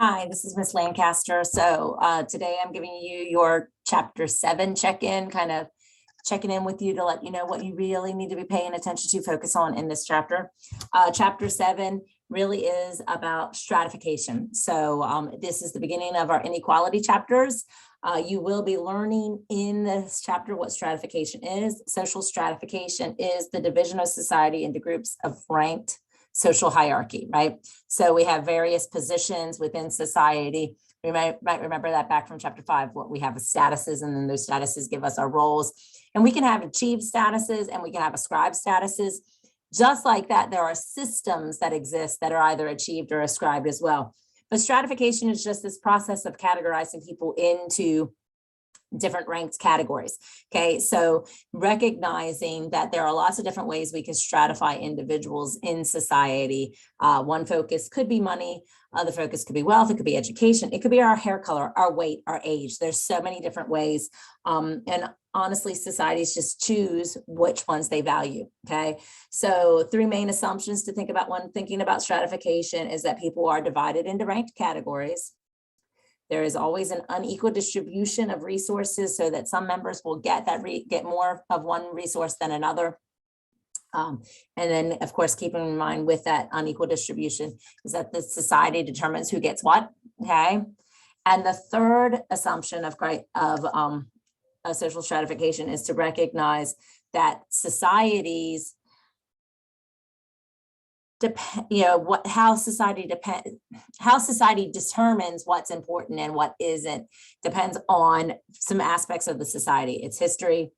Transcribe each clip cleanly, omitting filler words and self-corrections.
Hi, this is Miss Lancaster. So today I'm giving you your chapter 7 check-in, kind of checking in with you to let you know what you really need to be paying attention to, focus on in this chapter. Chapter 7 really is about stratification. So this is the beginning of our inequality chapters. You will be learning in this chapter what stratification is. Social stratification is the division of society into groups of ranked social hierarchy, right? So we have various positions within society. We might remember that back from chapter 5, what we have as statuses, and then those statuses give us our roles. And we can have achieved statuses and we can have ascribed statuses. Just like that, there are systems that exist that are either achieved or ascribed as well. But stratification is just this process of categorizing people into different ranked categories. Okay, so recognizing that there are lots of different ways we can stratify individuals in society. One focus could be money, other focus could be wealth, it could be education, it could be our hair color, our weight, our age. There's so many different ways. And honestly, societies just choose which ones they value. Okay, so 3 main assumptions to think about when thinking about stratification is that people are divided into ranked categories. There is always an unequal distribution of resources so that some members will get more of one resource than another. And then, of course, keeping in mind with that unequal distribution is that the society determines who gets what, okay? And the third assumption of social stratification is to recognize that societies how society determines what's important and what isn't depends on some aspects of the society, its history,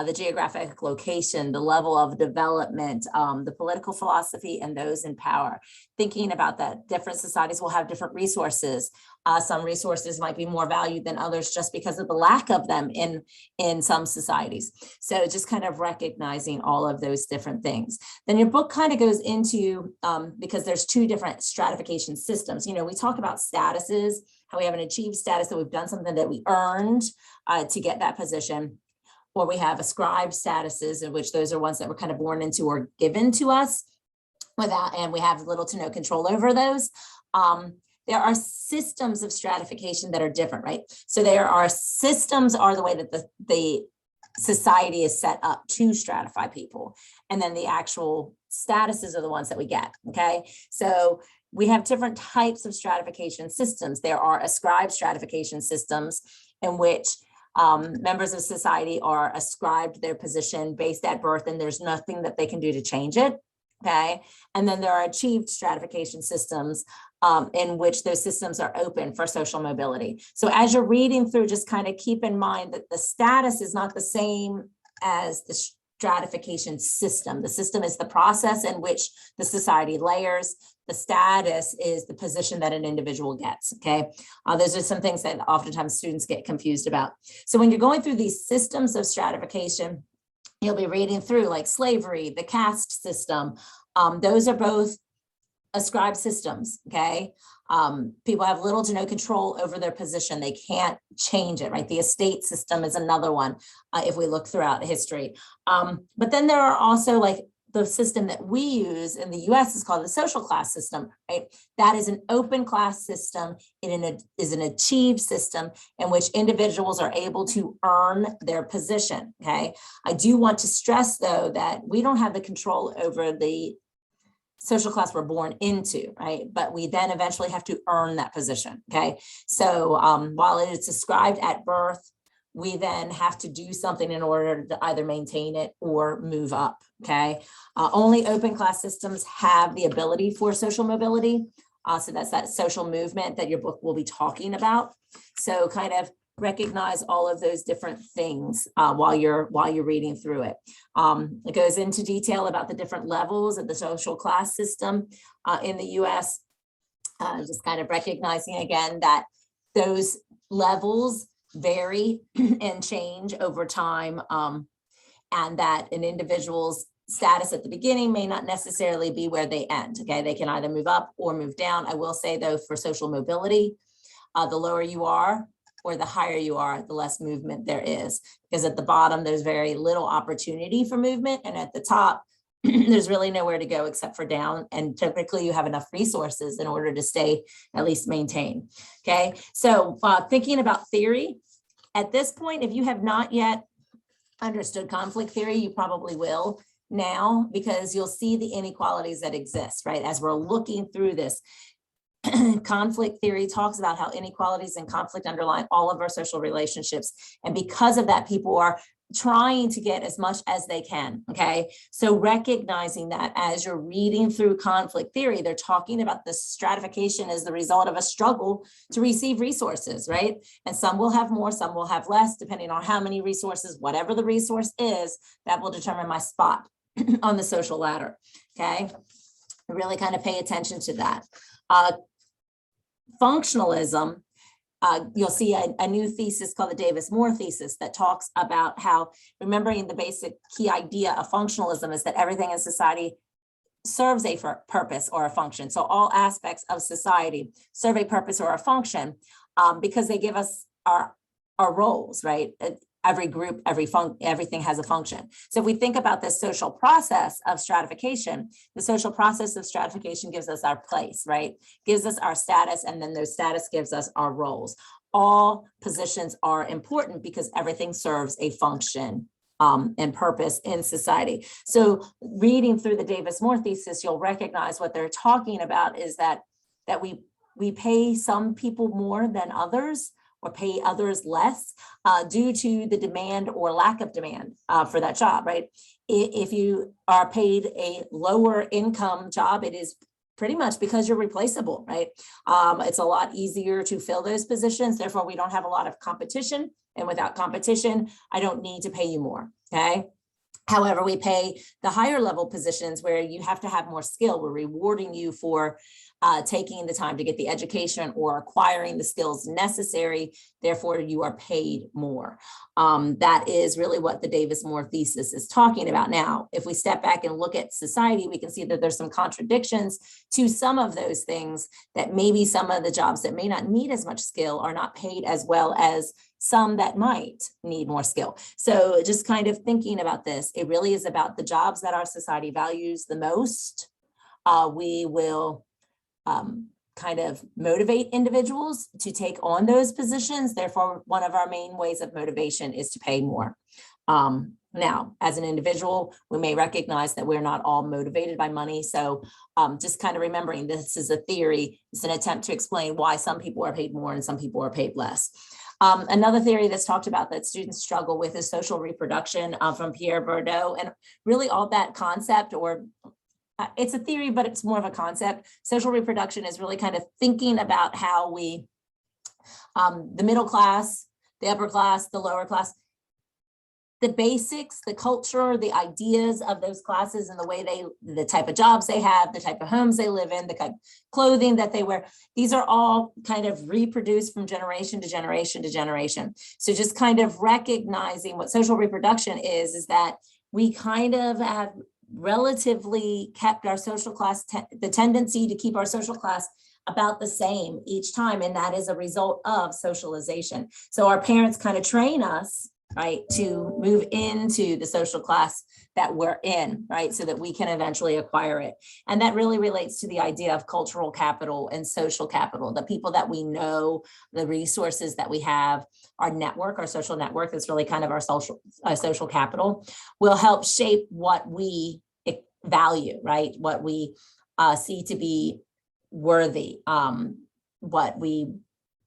the geographic location, the level of development, the political philosophy, and those in power. Thinking about that, different societies will have different resources. Some resources might be more valued than others just because of the lack of them in some societies. So just kind of recognizing all of those different things. Then your book kind of goes into, because there's 2 different stratification systems. You know, we talk about statuses, how we have an achieved status, that we've done something that we earned to get that position. Or we have ascribed statuses, in which those are ones that were kind of born into or given to us and we have little to no control over those. There are systems of stratification that are different, right? So systems are the way that the society is set up to stratify people. And then the actual statuses are the ones that we get, okay? So we have different types of stratification systems. There are ascribed stratification systems in which members of society are ascribed their position based at birth, and there's nothing that they can do to change it. Okay. And then there are achieved stratification systems in which those systems are open for social mobility. So as you're reading through, just kind of keep in mind that the status is not the same as the stratification system. The system is the process in which the society layers. The status is the position that an individual gets, okay? Those are some things that oftentimes students get confused about. So when you're going through these systems of stratification, you'll be reading through like slavery, the caste system. Those are both ascribed systems, okay? People have little to no control over their position. They can't change it, right? The estate system is another one if we look throughout history. But then there are also like the system that we use in the US is called the social class system, right? That is an open class system. It is an achieved system in which individuals are able to earn their position, okay? I do want to stress though that we don't have the control over the social class we're born into, right? But we then eventually have to earn that position, okay? So while it's ascribed at birth, we then have to do something in order to either maintain it or move up, okay? Only open class systems have the ability for social mobility. So that's that social movement that your book will be talking about. So kind of recognize all of those different things while you're reading through it. It goes into detail about the different levels of the social class system in the US. Just kind of recognizing again that those levels vary and change over time, and that an individual's status at the beginning may not necessarily be where they end, okay? They can either move up or move down. I will say though, for social mobility, the lower you are or the higher you are, the less movement there is, because at the bottom, there's very little opportunity for movement, and at the top, there's really nowhere to go except for down. And typically you have enough resources in order to stay at least maintained. Okay, so thinking about theory, at this point, if you have not yet understood conflict theory, you probably will now, because you'll see the inequalities that exist, right? As we're looking through this, conflict theory talks about how inequalities and conflict underlie all of our social relationships. And because of that, people are trying to get as much as they can, okay? So recognizing that as you're reading through conflict theory, they're talking about the stratification as the result of a struggle to receive resources, right? And some will have more, some will have less, depending on how many resources, whatever the resource is, that will determine my spot on the social ladder, okay? Really kind of pay attention to that. Functionalism, you'll see a new thesis called the Davis-Moore thesis that talks about how, remembering the basic key idea of functionalism is that everything in society serves a purpose or a function. So all aspects of society serve a purpose or a function because they give us our roles, right? Every group, everything has a function. So if we think about this social process of stratification, the social process of stratification gives us our place, right? Gives us our status, and then those status gives us our roles. All positions are important because everything serves a function and purpose in society. So reading through the Davis-Moore thesis, you'll recognize what they're talking about is that we pay some people more than others, or pay others less due to the demand or lack of demand for that job, right? If you are paid a lower income job, it is pretty much because you're replaceable, right? It's a lot easier to fill those positions. Therefore, we don't have a lot of competition. And without competition, I don't need to pay you more, okay? However, we pay the higher level positions where you have to have more skill. We're rewarding you for taking the time to get the education or acquiring the skills necessary. Therefore, you are paid more. That is really what the Davis-Moore thesis is talking about. Now, if we step back and look at society, we can see that there's some contradictions to some of those things, that maybe some of the jobs that may not need as much skill are not paid as well as some that might need more skill. So just kind of thinking about this, it really is about the jobs that our society values the most. We will kind of motivate individuals to take on those positions. Therefore, one of our main ways of motivation is to pay more. Now, as an individual, we may recognize that we're not all motivated by money. So just kind of remembering this is a theory, it's an attempt to explain why some people are paid more and some people are paid less. Another theory that's talked about that students struggle with is social reproduction from Pierre Bourdieu, and really all that concept, or it's a theory, but it's more of a concept. Social reproduction is really kind of thinking about how we, the middle class, the upper class, the lower class, the basics, the culture, the ideas of those classes and the way the type of jobs they have, the type of homes they live in, the kind of clothing that they wear, these are all kind of reproduced from generation to generation to generation. So just kind of recognizing what social reproduction is that we kind of have relatively kept our social class, the tendency to keep our social class about the same each time. And that is a result of socialization. So our parents kind of train us, right, to move into the social class that we're in, right, so that we can eventually acquire it. And that really relates to the idea of cultural capital and social capital, the people that we know, the resources that we have, our network, our social network, that's really kind of our social capital, will help shape what we value, right, what we see to be worthy, what we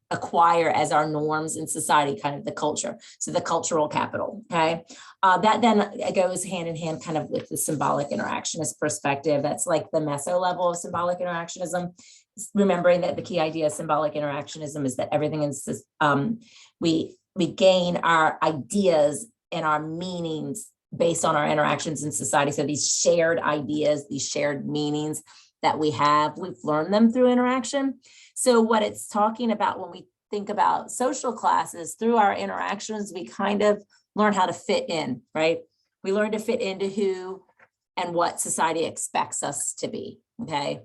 acquire as our norms in society, kind of the culture. So the cultural capital, okay? That then goes hand in hand kind of with the symbolic interactionist perspective. That's like the meso level of symbolic interactionism. Remembering that the key idea of symbolic interactionism is that everything is, we gain our ideas and our meanings based on our interactions in society. So these shared ideas, these shared meanings that we have, we've learned them through interaction. So what it's talking about when we think about social classes, through our interactions, we kind of learn how to fit in, right? We learn to fit into who and what society expects us to be, okay?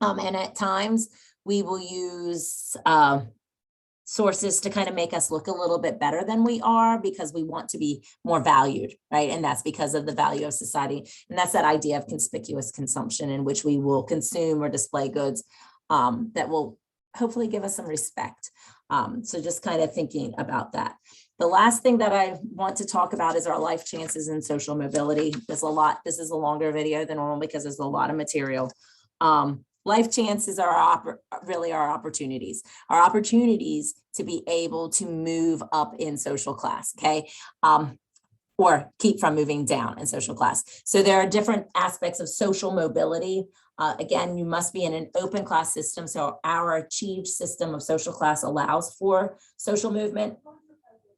And at times we will use sources to kind of make us look a little bit better than we are because we want to be more valued, right? And that's because of the value of society. And that's that idea of conspicuous consumption, in which we will consume or display goods that will hopefully give us some respect. So just kind of thinking about that. The last thing that I want to talk about is our life chances and social mobility. There's a lot. This is a longer video than normal because there's a lot of material. Life chances are really our opportunities to be able to move up in social class, okay? Or keep from moving down in social class. So there are different aspects of social mobility. Again, you must be in an open class system. So our achieved system of social class allows for social movement.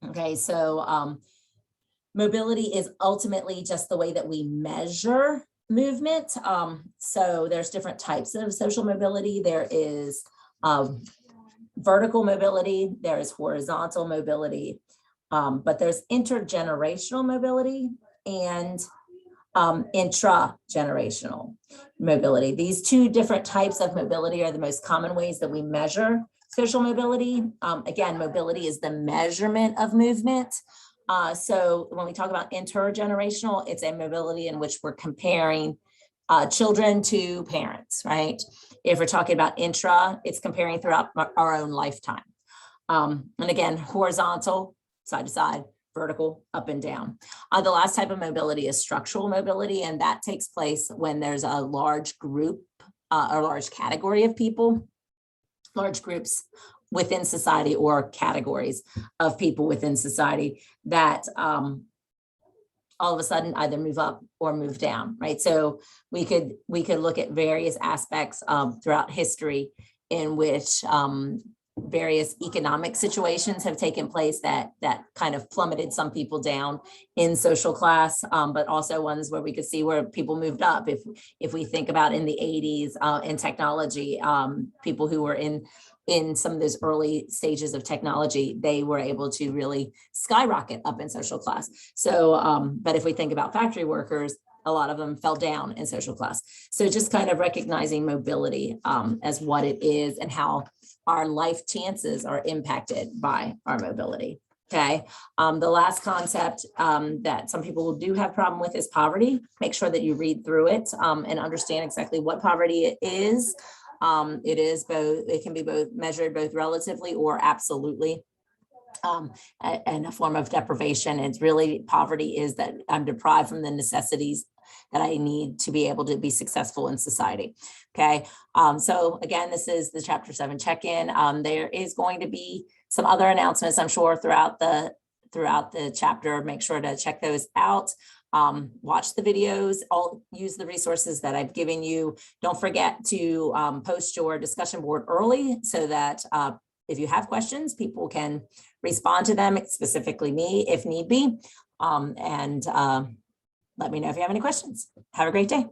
Okay, so mobility is ultimately just the way that we measure movement. So there's different types of social mobility. There is vertical mobility, there is horizontal mobility, but there's intergenerational mobility and intra-generational mobility. These two different types of mobility are the most common ways that we measure social mobility. Again, mobility is the measurement of movement. So when we talk about intergenerational, it's a mobility in which we're comparing children to parents, right? If we're talking about intra, it's comparing throughout our own lifetime. And again, horizontal, side to side, vertical, up and down. The last type of mobility is structural mobility, and that takes place when there's a large group or large category of people, large groups within society or categories of people within society that all of a sudden either move up or move down, right? So we could look at various aspects throughout history in which various economic situations have taken place that kind of plummeted some people down in social class, but also ones where we could see where people moved up. If we think about in the 80s in technology, people who were in some of those early stages of technology, they were able to really skyrocket up in social class. So, but if we think about factory workers, a lot of them fell down in social class. So just kind of recognizing mobility as what it is and how our life chances are impacted by our mobility. Okay. The last concept that some people do have problem with is poverty. Make sure that you read through it and understand exactly what poverty is. It is both, it can be both measured both relatively or absolutely. And a form of deprivation. It's really poverty is that I'm deprived from the necessities that I need to be able to be successful in society. Okay. So again, this is the Chapter 7 check-in. There is going to be some other announcements, I'm sure, throughout the chapter. Make sure to check those out. Watch the videos, use the resources that I've given you. Don't forget to post your discussion board early so that if you have questions, people can respond to them, specifically me if need be. Let me know if you have any questions. Have a great day.